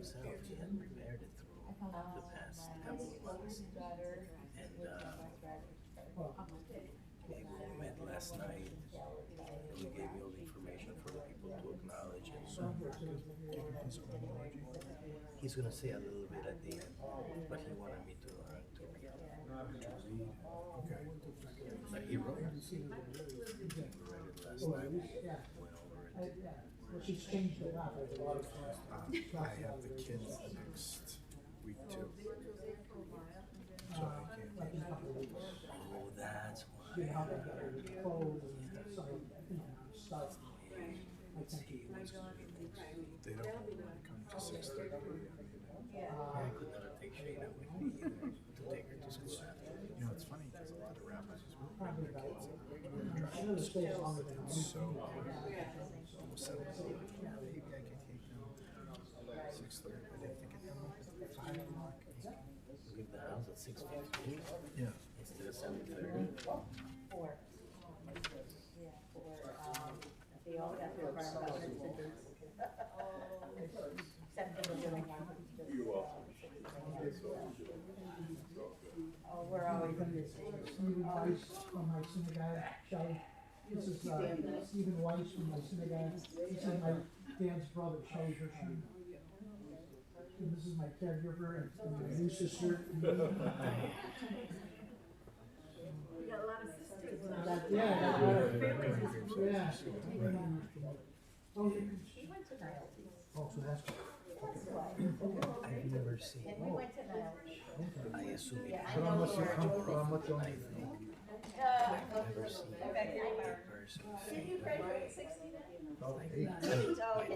himself, he had prepared it through the past couple of months. And we met last night. He gave me all the information for the people to acknowledge it. So he's gonna say a little bit at the end, but he wanted me to read. Okay. But he wrote it. We read it last night. Went over it. She's changed a lot. I have the kids next week too. So I can't. Oh, that's why. You know how they get their clothes and stuff. I think he was. They don't come to 6:30. I could never take Shayna with me either to take her to school after. You know, it's funny because a lot of rappers as well bring their kids and they're She driving would to stay school. longer than It's so almost 7 o'clock. Yeah, maybe I can take them 6:30, but if they get them up at 5 o'clock. Leave the house at 6:15 Yeah. instead of 7:30. They all got their environmental centers. You're welcome. Oh, we're always. Stephen Weiss from my synagogue show. This is Stephen Weiss from my synagogue. This is my dad's brother, Shelly Hirshman. And this is my caregiver and my new sister. We got a lot of sisters. Yeah. Oh, He went to Niles. so that's. I've never seen. And we went to Niles. I assume it Yeah, I had know more where- than I think. I've never seen a person Did you faint. graduate 69? I mean, my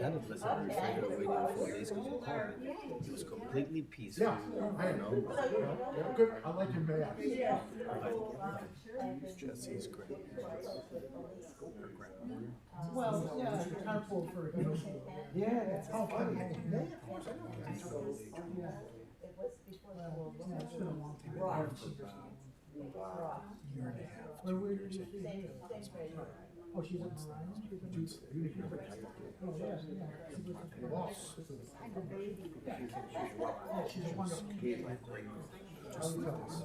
dad was very afraid of waiting 4 days because of COVID. It was completely peaceful. Yeah, I know. Yeah, good. I like your math. Yeah. Jesse's great. Her grandmother. Well, yeah, carpool for him. Yeah, that's how funny. Yeah, of course, I know. That's really Yeah. It was before the World War. Yeah, it's been a long time. Rock. about a year and a half. Where were you? Same grade. Oh, she's in Mariah? Oh, yes, yeah. Boss. Yeah, she's a wonderful. Just like this.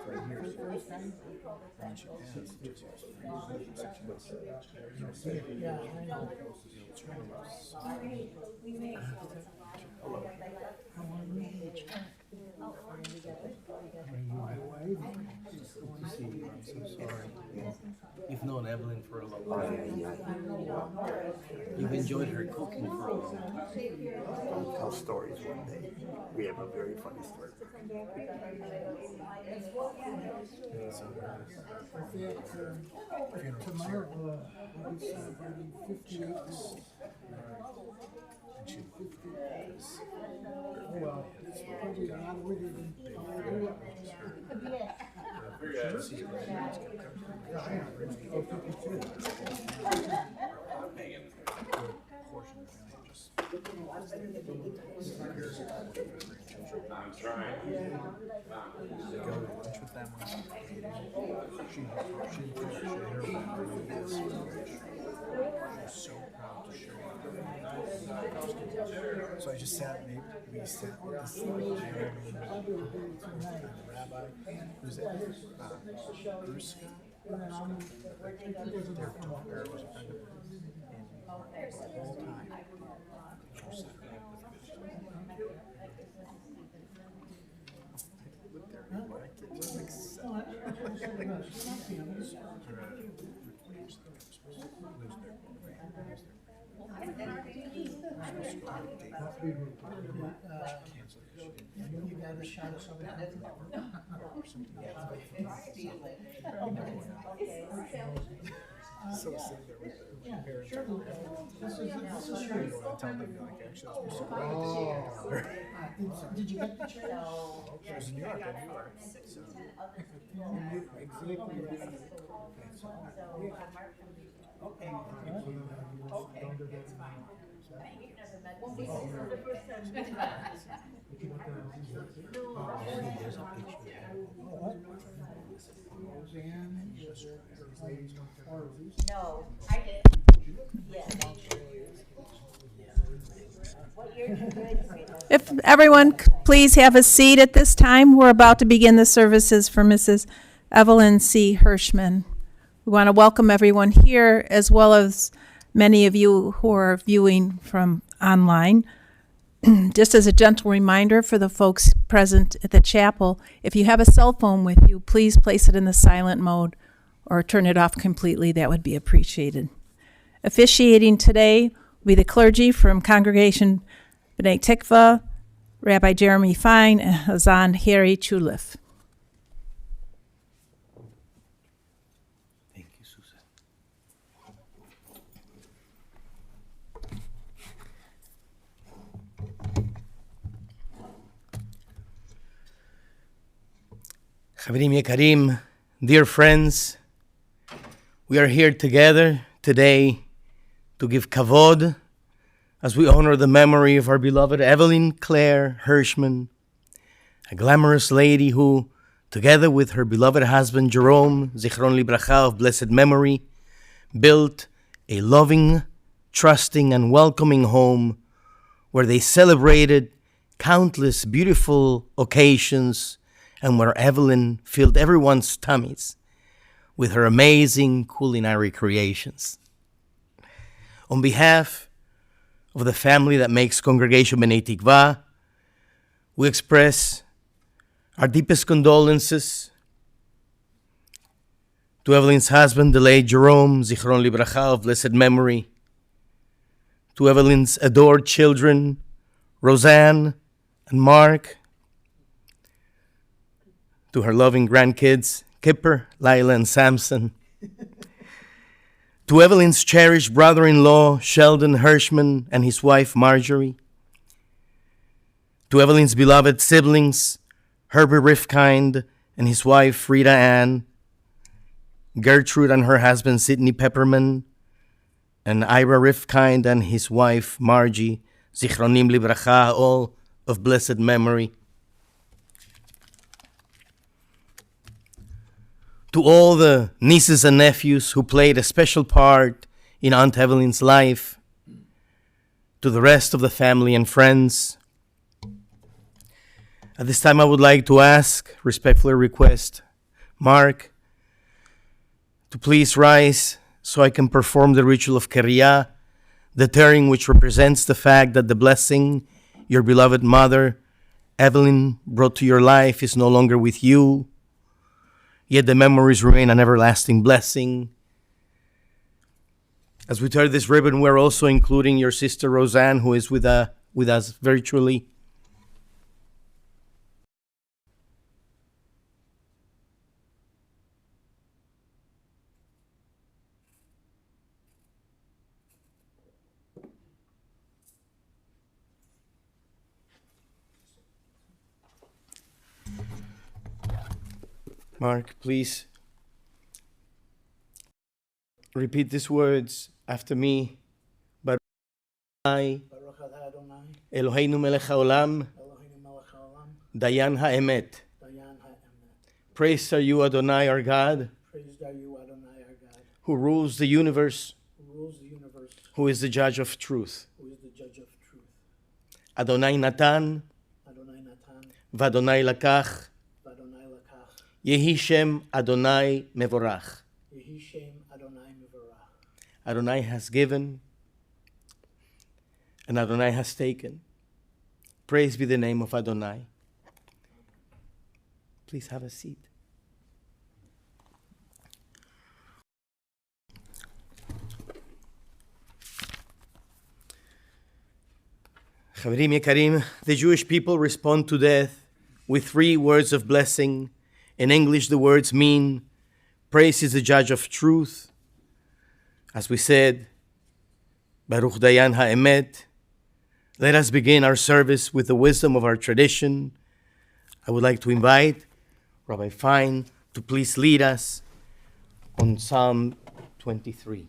For years. And she has just Yeah, I know. To see you, I'm so sorry. You've known Evelyn for a long time. You've enjoyed her cooking for a long time. We'll tell stories one day. We have a very funny story. Tomorrow, we'll be celebrating 58. and she Oh, well, it's probably a lot later than portion of it just I'm trying. go to lunch with them. She's so proud to show you. So I just sat, we sat with this rabbi, who's it? Bruce. and then I'm, he doesn't have to walk there. The whole time. She sat right with me. I lived there when my kids were like 7. You got a shot of something. So sitting there with Yeah, the parents. sure. This is I sure. tell them, like, actually, that's so Did you get the church? It was in New York, in New York. So, Exactly. Okay. Okay, it's fine. You've never met them. This is the first time we've met. There's a picture. No, I didn't. Yeah. Yeah. If everyone please have a seat at this time, we're about to begin the services for Mrs. Evelyn C. Hirshman. We want to welcome everyone here as well as many of you who are viewing from online. Just as a gentle reminder for the folks present at the chapel, if you have a cell phone with you, please place it in the silent mode or turn it off completely. That would be appreciated. Officiating today will be the clergy from Congregation B'nai Tikva, Rabbi Jeremy Fine, and Hazan Harry Chulif. Thank you, Susan. Chaverim Yekarim, dear friends, we are here together today to give kavod as we honor the memory of our beloved Evelyn Claire Hirshman, a glamorous lady who, together with her beloved husband Jerome, Zichron Libracha of blessed memory, built a loving, trusting, and welcoming home where they celebrated countless beautiful occasions and where Evelyn filled everyone's tummies with her amazing culinary creations. On behalf of the family that makes Congregation B'nai Tikva, we express our deepest condolences to Evelyn's husband, the late Jerome, Zichron Libracha of blessed memory, to Evelyn's adored children, Roseanne and Mark, to her loving grandkids, Kipper, Lila, and Samson, to Evelyn's cherished brother-in-law, Sheldon Hirshman, and his wife, Marjorie, to Evelyn's beloved siblings, Herbert Rifkind and his wife, Rita Ann, Gertrude and her husband, Sidney Pepperman, and Ira Rifkind and his wife, Margie, Zichronim Libracha, all of blessed memory. To all the nieces and nephews who played a special part in Aunt Evelyn's life, to the rest of the family and friends. At this time, I would like to respectfully request, Mark, to please rise so I can perform the ritual of Keriah, the tearing which represents the fact that the blessing your beloved mother, Evelyn, brought to your life is no longer with you, yet the memories remain an everlasting blessing. As we tear this ribbon, we're also including your sister Roseanne, who is with us virtually. Mark, please repeat these words after me. Baruch Adonai, Eloheinu melech haolam, Dayan ha'emet. Praised are you, Adonai, our God, who rules the universe, who is the judge of truth. Adonai Natan, v'Adonai lakach, Yehi Shem Adonai Mevorach. Adonai has given, and Adonai has taken. Praise be the name of Adonai. Please have a seat. Chaverim Yekarim, the Jewish people respond to death with 3 words of blessing. In English, the words mean, praise is the judge of truth. As we said, Baruch Dayan ha'emet. Let us begin our service with the wisdom of our tradition. I would like to invite Rabbi Fine to please lead us on Psalm 23.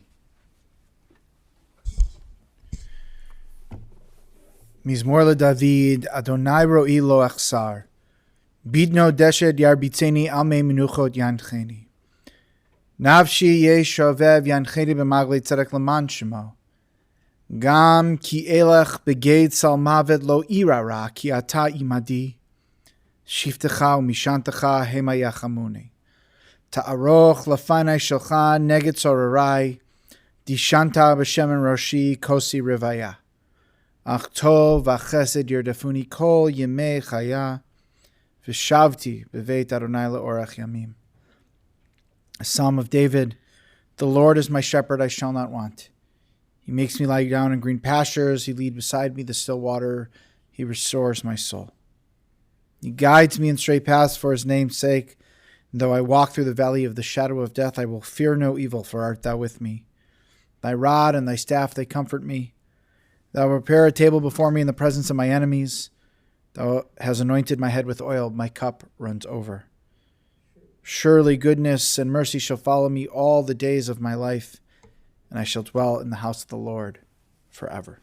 Mizmor LeDavid, Adonai ro'i lo achsar. Bidno deshed yarbitzeni ame menuchot yancheni. Navshi yesh shovev yancheni b'maglei tzedek leman shemo. Gam ki elech beged salmavet lo irara ki ata imadi. Shiftecha umishantecha hema yachamuni. Ta'aroch lafanai shelcha neged sorarai. Dishanta b'shemen roshi kosi rivaya. Ach tov v'chesed yerdefuni kol yemei chaya. V'shavti b'veit Adonai le'orach yamim. A Psalm of David. The Lord is my shepherd, I shall not want. He makes me lie down in green pastures. He leads beside me the still water. He restores my soul. He guides me in straight paths for his name's sake. And though I walk through the valley of the shadow of death, I will fear no evil, for art thou with me. Thy rod and thy staff, they comfort me. Thou prepare a table before me in the presence of my enemies. Thou hast anointed my head with oil. My cup runs over. Surely goodness and mercy shall follow me all the days of my life, and I shall dwell in the house of the Lord forever.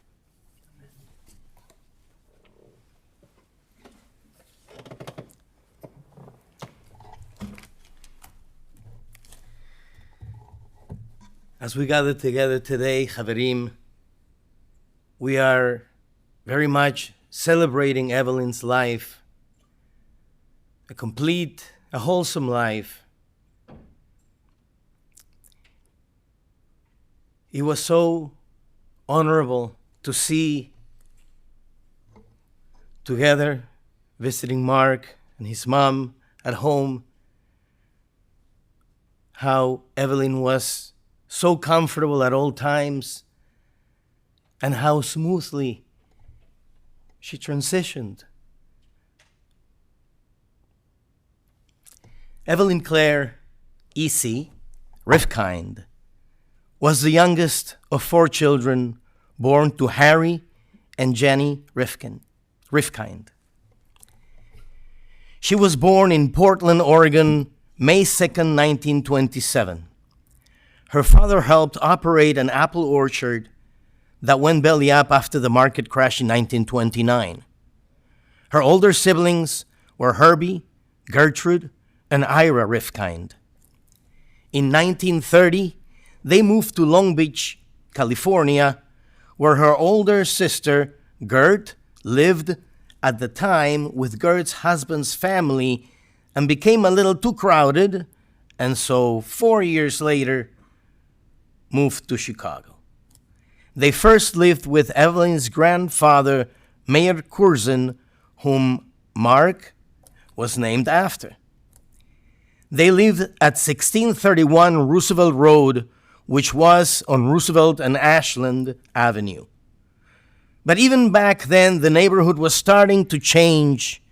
As we gather together today, Chaverim, we are very much celebrating Evelyn's life, a complete, a wholesome life. It was so honorable to see together, visiting Mark and his mom at home, how Evelyn was so comfortable at all times, and how smoothly she transitioned. Evelyn Claire E.C. Rifkind was the youngest of 4 children born to Harry and Jenny Rifkind. She was born in Portland, Oregon, May 2nd, 1927. Her father helped operate an apple orchard that went belly up after the market crash in 1929. Her older siblings were Herbie, Gertrude, and Ira Rifkind. In 1930, they moved to Long Beach, California, where her older sister, Gert, lived at the time with Gert's husband's family and became a little too crowded, and so 4 years later, moved to Chicago. They first lived with Evelyn's grandfather, Mayor Curzon, whom Mark was named after. They lived at 1631 Roosevelt Road, which was on Roosevelt and Ashland Avenue. But even back then, the neighborhood was starting to change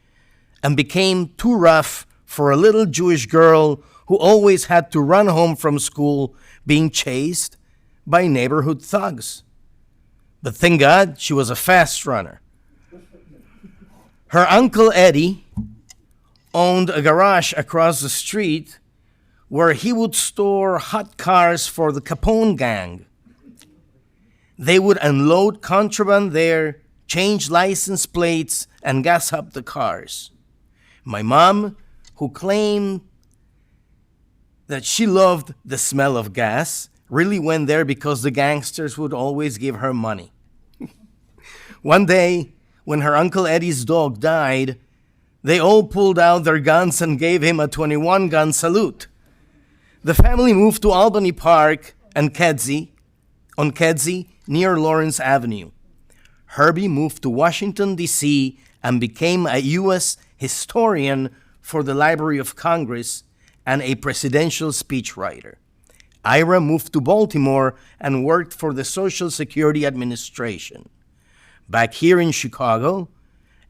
and became too rough for a little Jewish girl who always had to run home from school being chased by neighborhood thugs. But thank God she was a fast runner. Her uncle Eddie owned a garage across the street where he would store hot cars for the Capone gang. They would unload contraband there, change license plates, and gas up the cars. My mom, who claimed that she loved the smell of gas, really went there because the gangsters would always give her money. One day, when her Uncle Eddie's dog died, they all pulled out their guns and gave him a 21-gun salute. The family moved to Albany Park and Kedzie, near Lawrence Avenue. Herbie moved to Washington, D.C., and became a U.S. historian for the Library of Congress and a presidential speechwriter. Ira moved to Baltimore and worked for the Social Security Administration. Back here in Chicago,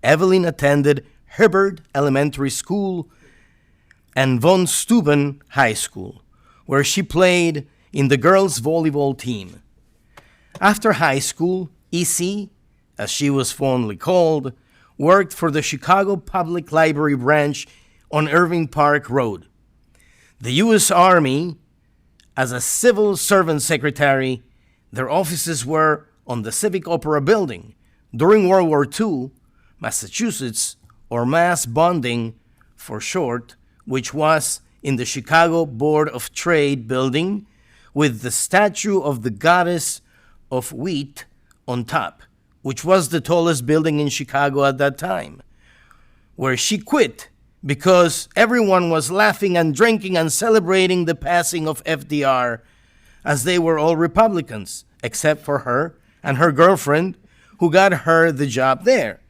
Evelyn attended Hibbard Elementary School and Von Steuben High School, where she played in the girls' volleyball team. After high school, EC, as she was fondly called, worked for the Chicago Public Library branch on Irving Park Road. The U.S. Army, as a civil servant secretary, their offices were on the Civic Opera Building. During World War II, Massachusetts, or Mass Bonding for short, which was in the Chicago Board of Trade building with the statue of the goddess of wheat, on top, which was the tallest building in Chicago at that time, where she quit because everyone was laughing and drinking and celebrating the passing of FDR, as they were all Republicans, except for her and her girlfriend, who got her the job there.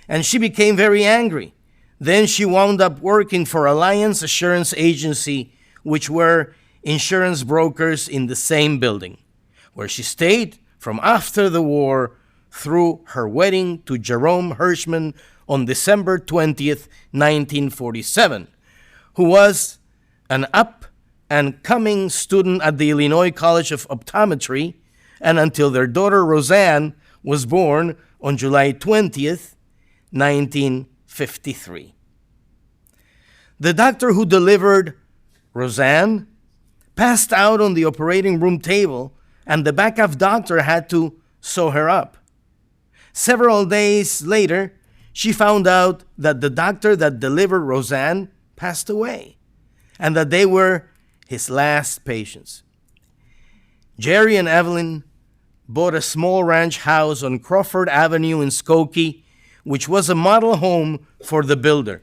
And she became very angry. Then she wound up working for Alliance Assurance Agency, which were insurance brokers in the same building, where she stayed from after the war through her wedding to Jerome Hirshman on December 20th, 1947, who was an up-and-coming student at the Illinois College of Optometry, and until their daughter Roseanne was born on July 20th, 1953. The doctor who delivered Roseanne passed out on the operating room table, and the backup doctor had to sew her up. Several days later, she found out that the doctor that delivered Roseanne passed away, and that they were his last patients. Jerry and Evelyn bought a small ranch house on Crawford Avenue in Skokie, which was a model home for the builder.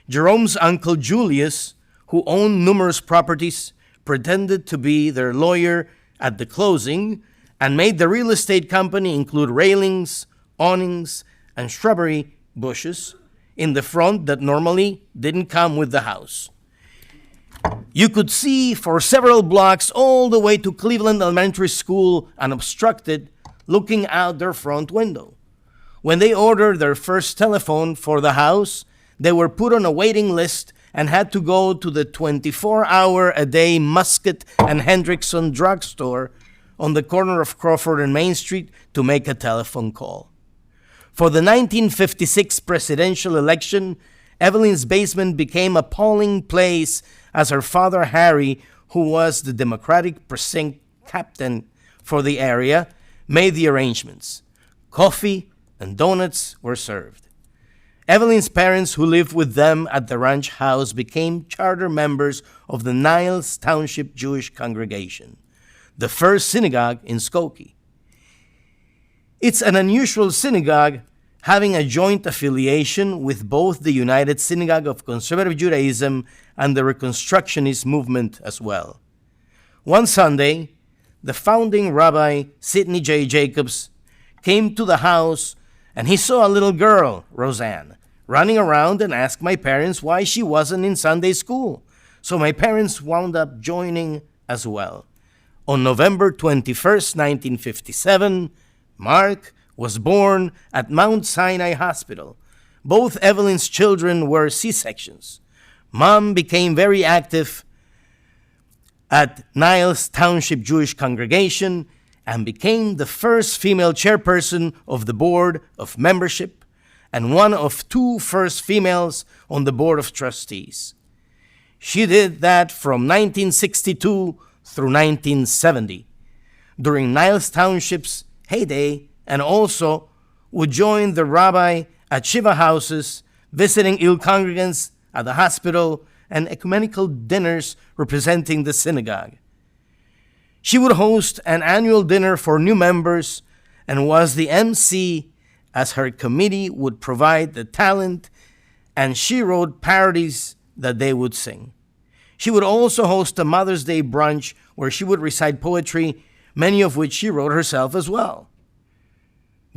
Jerome's uncle Julius, who owned numerous properties, pretended to be their lawyer at the closing and made the real estate company include railings, awnings, and shrubbery bushes in the front that normally didn't come with the house. You could see for several blocks all the way to Cleveland Elementary School unobstructed, looking out their front window. When they ordered their first telephone for the house, they were put on a waiting list and had to go to the 24-hour-a-day Musket and Hendrickson drugstore on the corner of Crawford and Main Street to make a telephone call. For the 1956 presidential election, Evelyn's basement became a polling place as her father Harry, who was the Democratic precinct captain for the area, made the arrangements. Coffee and donuts were served. Evelyn's parents, who lived with them at the ranch house, became charter members of the Niles Township Jewish Congregation, the first synagogue in Skokie. It's an unusual synagogue, having a joint affiliation with both the United Synagogue of Conservative Judaism and the Reconstructionist movement as well. One Sunday, the founding Rabbi Sidney J. Jacobs came to the house, and he saw a little girl, Roseanne, running around and asked my parents why she wasn't in Sunday school. So my parents wound up joining as well. On November 21st, 1957, Mark was born at Mount Sinai Hospital. Both Evelyn's children were C-sections. Mom became very active at Niles Township Jewish Congregation and became the first female chairperson of the board of membership and one of two first females on the board of trustees. She did that from 1962 through 1970, during Niles Township's heyday, and also would join the rabbi at Shiva houses, visiting ill congregants at the hospital, and ecumenical dinners representing the synagogue. She would host an annual dinner for new members and was the MC, as her committee would provide the talent, and she wrote parodies that they would sing. She would also host a Mother's Day brunch where she would recite poetry, many of which she wrote herself as well.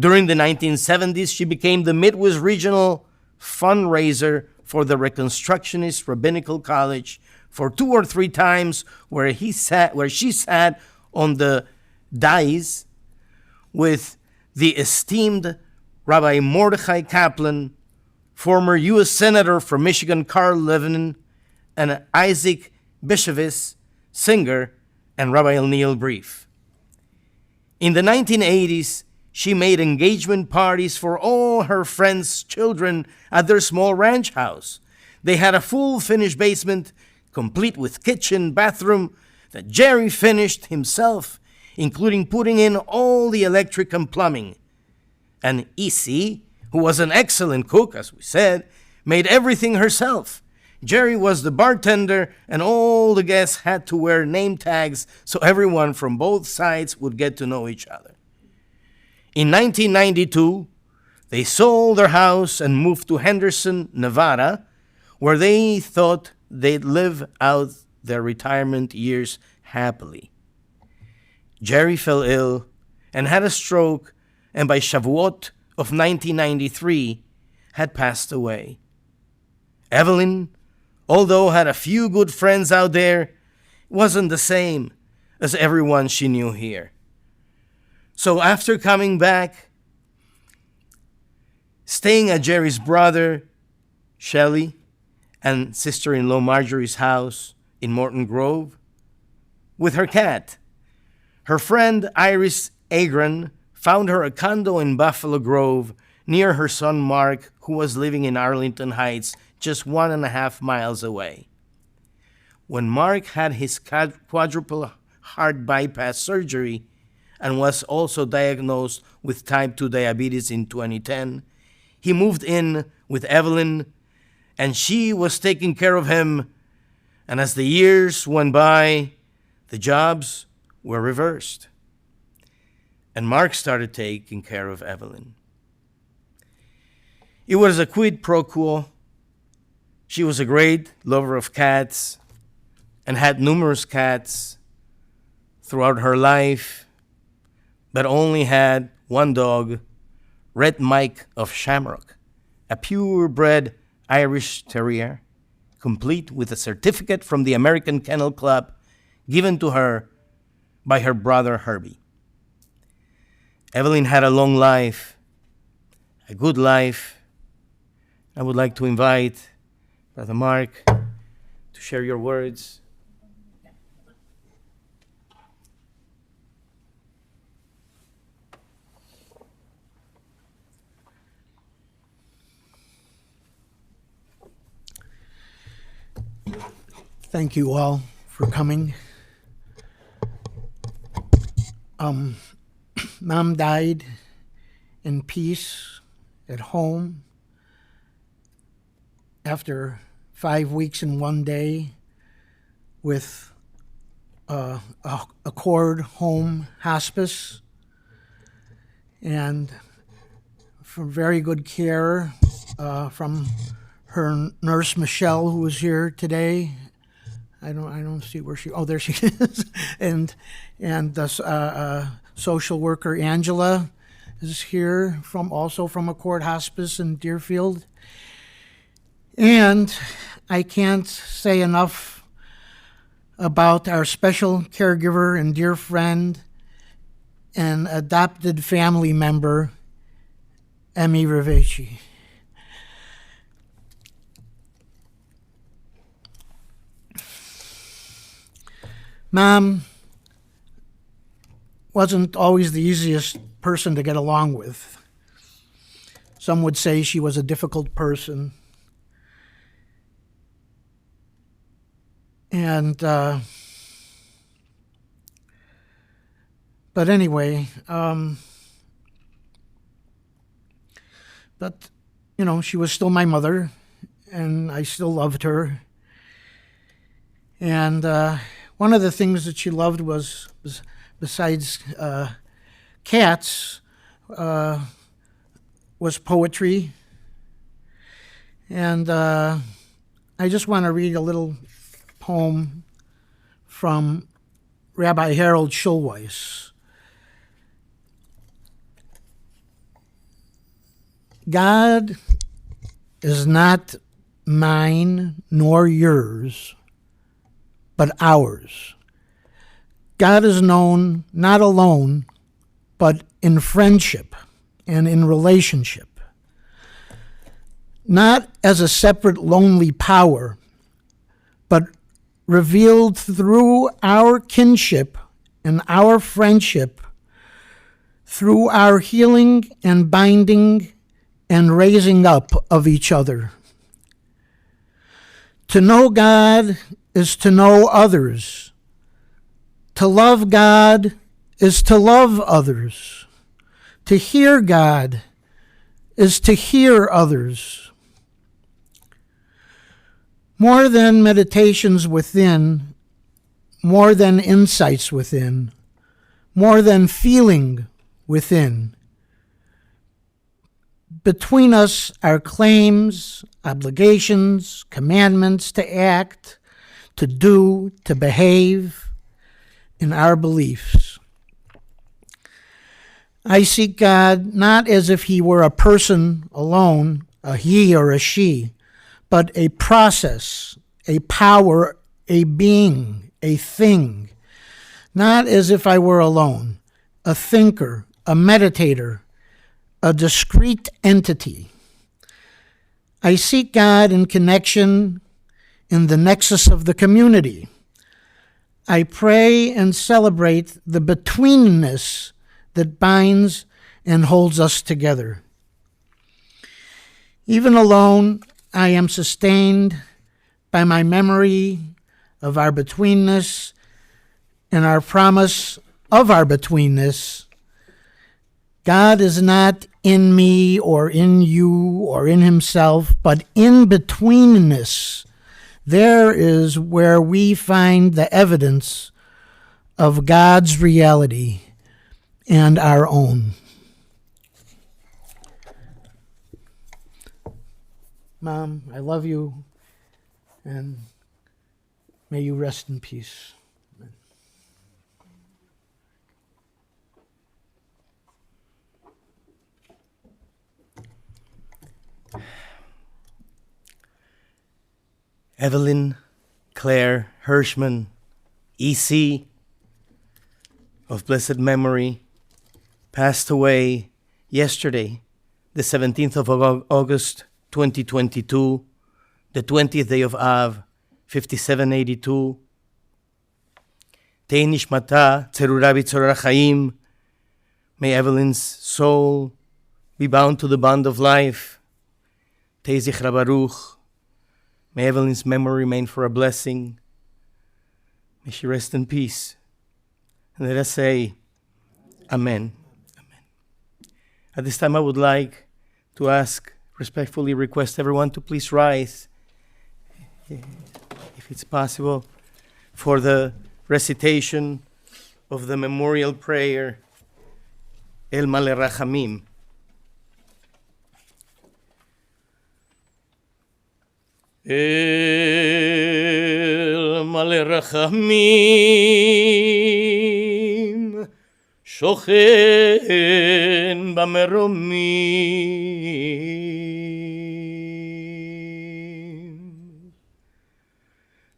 During the 1970s, she became the Midwest Regional fundraiser for the Reconstructionist Rabbinical College for 2 or 3 times, where she sat on the dais with the esteemed Rabbi Mordechai Kaplan, former U.S. Senator from Michigan Carl Levin, and Isaac Bishovis, singer, and Rabbi Neil Brief. In the 1980s, she made engagement parties for all her friends' children at their small ranch house. They had a full finished basement, complete with kitchen, bathroom, that Jerry finished himself, including putting in all the electric and plumbing. And EC, who was an excellent cook, as we said, made everything herself. Jerry was the bartender, and all the guests had to wear name tags so everyone from both sides would get to know each other. In 1992, they sold their house and moved to Henderson, Nevada, where they thought they'd live out their retirement years happily. Jerry fell ill and had a stroke, and by Shavuot of 1993 had passed away. Evelyn, although had a few good friends out there, wasn't the same as everyone she knew here. So after coming back, staying at Jerry's brother, Shelley, and sister-in-law Marjorie's house in Morton Grove, with her cat, her friend Iris Agron found her a condo in Buffalo Grove near her son Mark, who was living in Arlington Heights, just 1.5 miles away. When Mark had his quadruple heart bypass surgery and was also diagnosed with type 2 diabetes in 2010, he moved in with Evelyn, and she was taking care of him. And as the years went by, the jobs were reversed. And Mark started taking care of Evelyn. It was a quid pro quo. She was a great lover of cats and had numerous cats throughout her life, but only had one dog, Red Mike of Shamrock, a purebred Irish Terrier, complete with a certificate from the American Kennel Club given to her by her brother Herbie. Evelyn had a long life, a good life. I would like to invite Brother Mark to share your words. Thank you all for coming. Mom died in peace at home after 5 weeks and 1 day with Accord Home Hospice, and from very good care from her nurse Michelle, who was here today. I don't see where she. Oh, there she is, and the social worker Angela is here also from Accord Hospice in Deerfield. And I can't say enough about our special caregiver and dear friend and adopted family member, Emmy Raveci. Mom wasn't always the easiest person to get along with. Some would say she was a difficult person. And, but anyway, but, you know, she was still my mother, and I still loved her. And one of the things that she loved was besides cats, was poetry. And I just want to read a little poem from Rabbi Harold Schulweis. God is not mine nor yours, but ours. God is known not alone, but in friendship and in relationship. Not as a separate lonely power, but revealed through our kinship and our friendship, through our healing and binding and raising up of each other. To know God is to know others. To love God is to love others. To hear God is to hear others. More than meditations within, more than insights within, more than feeling within, between us are claims, obligations, commandments to act, to do, to behave in our beliefs. I seek God not as if he were a person alone, a he or a she, but a process, a power, a being, a thing. Not as if I were alone, a thinker, a meditator, a discrete entity. I seek God in connection in the nexus of the community. I pray and celebrate the betweenness that binds and holds us together. Even alone, I am sustained by my memory of our betweenness and our promise of our betweenness. God is not in me or in you or in himself, but in betweenness. There is where we find the evidence of God's reality and our own. Mom, I love you, and may you rest in peace. Evelyn Claire Hirshman, EC, of blessed memory, passed away yesterday, the 17th of August, 2022, the 20th day of Av, 5782. Tei nishmata tzerura b'tzorah chaim. May Evelyn's soul be bound to the bond of life. Tei zichra baruch. May Evelyn's memory remain for a blessing. May she rest in peace. And let us say, Amen. Amen. At this time, I would like to respectfully request everyone to please rise, if it's possible, for the recitation of the memorial prayer, El Maleh Rachamim. El Maleh Rachamim שוכן במרומים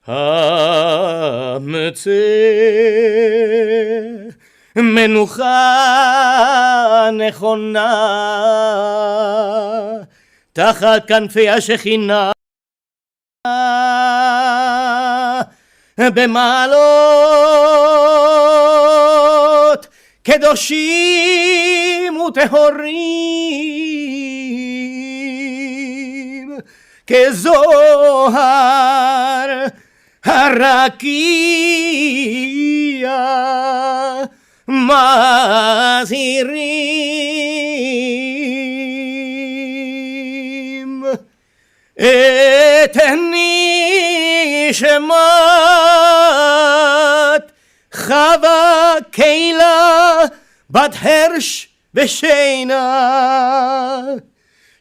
המצא מנוחה נכונה תחת כנפי השכינה במעלות קדושים וטהורים כזוהר הרקיע מזהירים את נשמת חווה קהילה בת הרש ושינה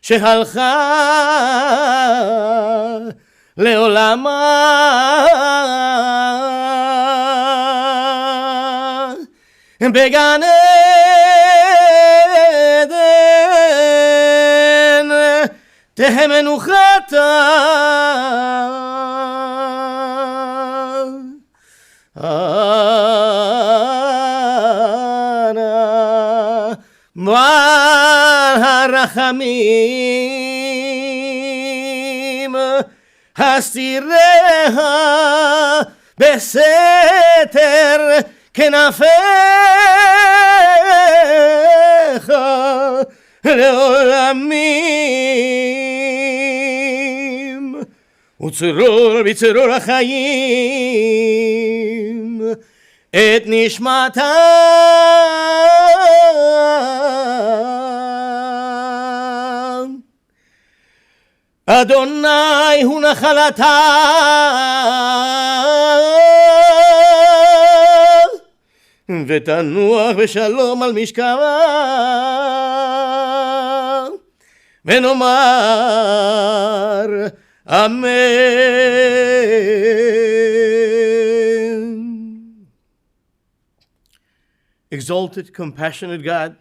שהלכה לעולמה בגן עדן תהא מנוחתה בעל הרחמים הסתיריה בסתר כנפיך לעולמים וצרור בצרור החיים את נשמתה אדוני הוא נחלתה ותנוח בשלום על משכבה ונאמר Amen. Exalted, compassionate God,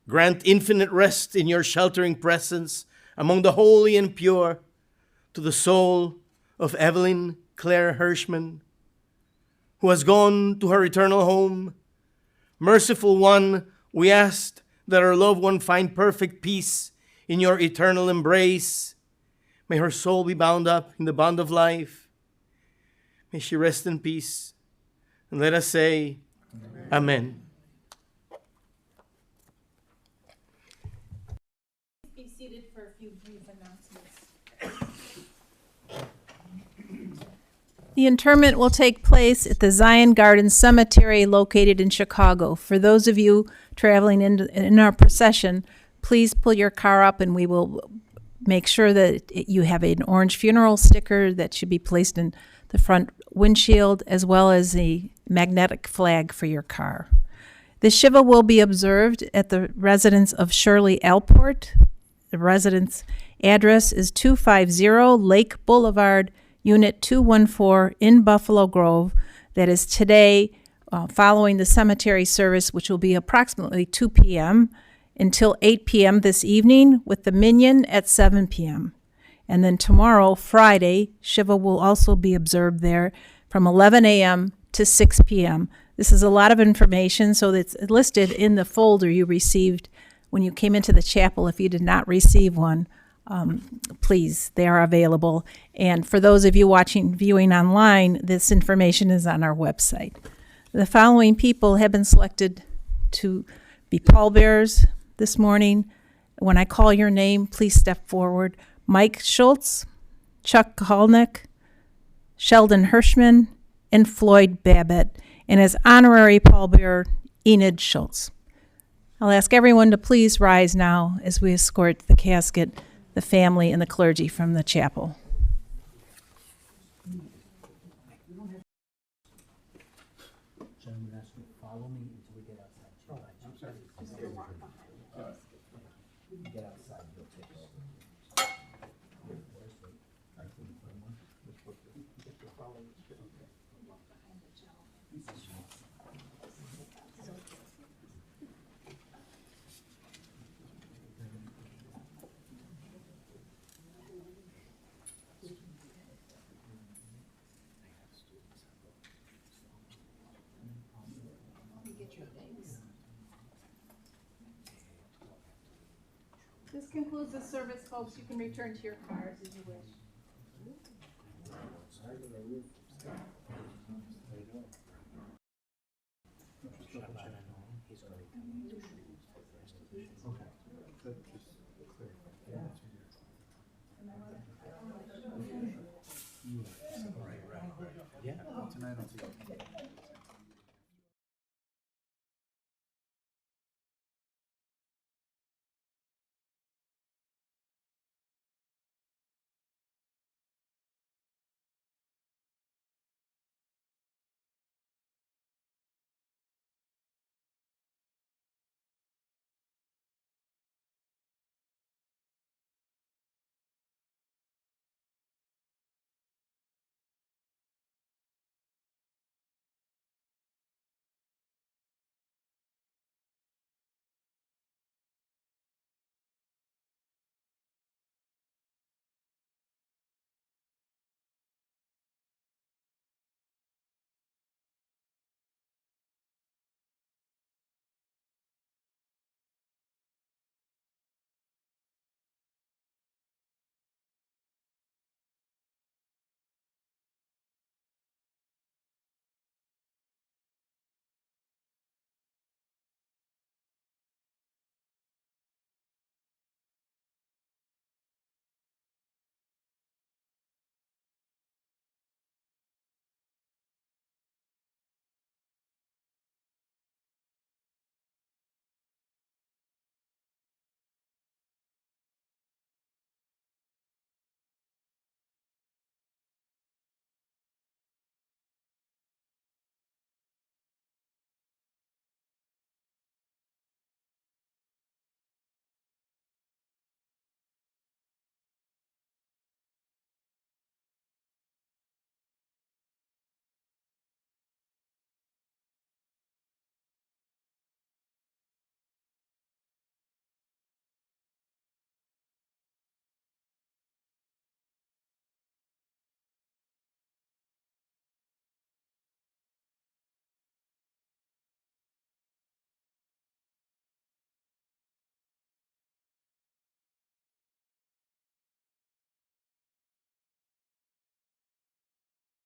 grant infinite rest in your sheltering presence among the holy and pure to the soul of Evelyn Claire Hirshman, who has gone to her eternal home. Merciful One, we ask that our loved one find perfect peace in your eternal embrace. May her soul be bound up in the bond of life. May she rest in peace. And let us say, Amen. Be seated for a few brief announcements. The interment will take place at the Zion Garden Cemetery located in Chicago. For those of you traveling in our procession, please pull your car up and we will make sure that you have an orange funeral sticker that should be placed in the front windshield, as well as a magnetic flag for your car. The Shiva will be observed at the residence of Shirley Alport. The residence address is 250 Lake Boulevard, Unit 214 in Buffalo Grove. That is today, following the cemetery service, which will be approximately 2 p.m. until 8 p.m. this evening, with the minyan at 7 p.m. And then tomorrow, Friday, Shiva will also be observed there from 11 a.m. to 6 p.m. This is a lot of information, so it's listed in the folder you received when you came into the chapel. If you did not receive one, please, they are available. And for those of you viewing online, this information is on our website. The following people have been selected to be pallbearers this morning. When I call your name, please step forward. Mike Schultz, Chuck Kalnick, Sheldon Hirshman, and Floyd Babbitt. And as honorary pallbearer, Enid Schultz. I'll ask everyone to please rise now as we escort the casket, the family, and the clergy from the chapel. This concludes the service, folks. You can return to your cars as you wish. Tonight I'll see you.